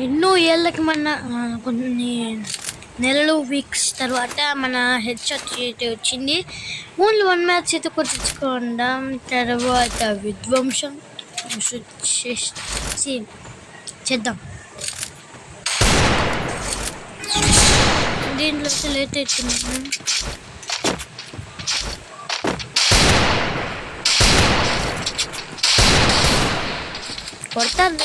ఎన్నో ఏళ్ళకి కొన్ని నెలలు వీక్స్ తర్వాత మన హెడ్షాట్ వచ్చింది. ఓన్లీ 1 మ్యాచ్ అయితే కొట్టించుకోండా తర్వాత విధ్వంసం చేద్దాం. దీంట్లో లేట్ అవుతుంది. కొడతాను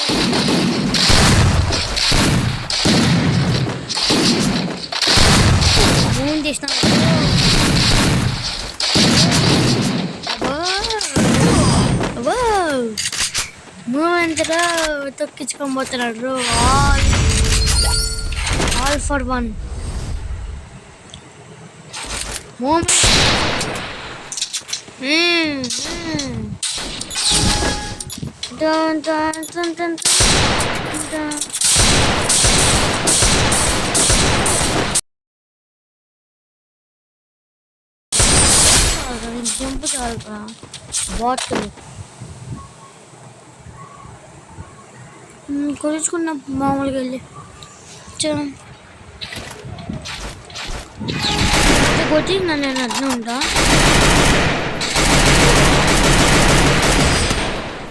ఫోన్ చేసిన మూమెంట్గా తొక్కించుకొని పోతున్నాడు. All for one moment. Jump చాలు బాటిల్ కొలుచుకున్నాం మామూలుగా వెళ్ళి కొట్టి నేను అట్లా ఉంటా.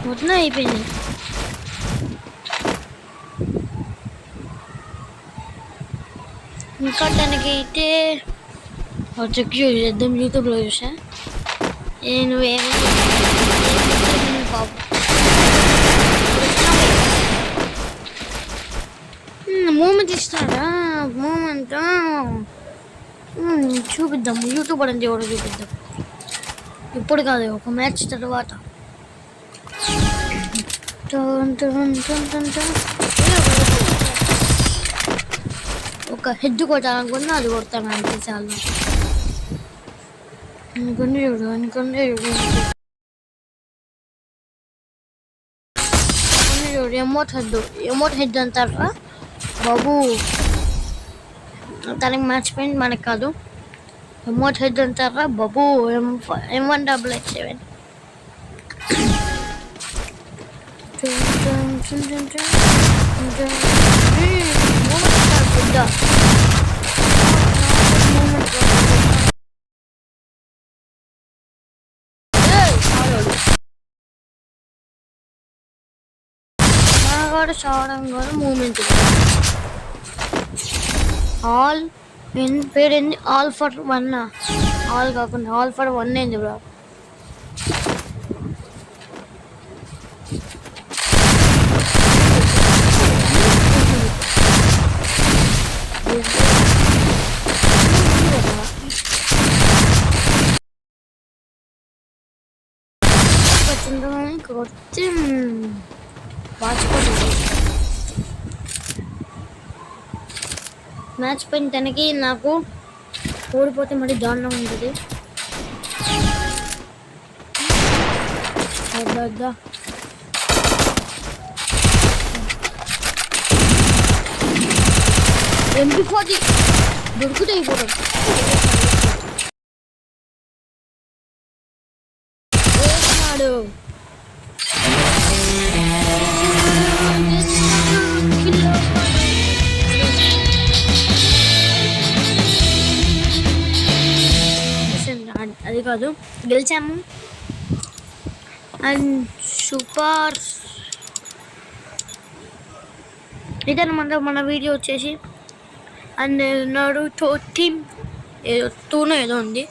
మొత్తం అయిపోయింది. ఇంకా తనకైతే చెక్ చేద్దాం. యూట్యూబ్లో చూసా. నేను మూమెంట్ ఇస్తాడా? మూమెంట్ చూపిద్దాం. యూట్యూబ్ అని ఎవరు చూపిద్దాం. ఇప్పుడు కాదు, ఒక మ్యాచ్ తర్వాత. ఒక హెడ్ కొట్టాలనుకున్నా అది కొడతాను అంతే చాలు. అనుకుని చూడు ఎమోట్ హెడ్ అంటారా బాబు. తనకి మ్యాచ్ పాయింట్ మనకు కాదు. ఎమోట్ హెడ్ అంటారా బాబు. M188 చావడం కూడా మూమెంట్. ఆల్ పేరు ఏంది? All for one. ఆల్ కాకుండా ఆల్ ఫర్ వన్ ఏంది బ్రో? కొట్టి మ్యాచ్ పైన తనకి నాకు ఓడిపోతే మరి దారుణంగా ఉంటుంది. MP40 దొరుకుతాయి ఇప్పుడు. అది కాదు, గెలిచాము. And super. ఇదన్నమాట మన వీడియో వచ్చేసి. అండ్ నరుటో టీమ్ ఏదో ఉంది.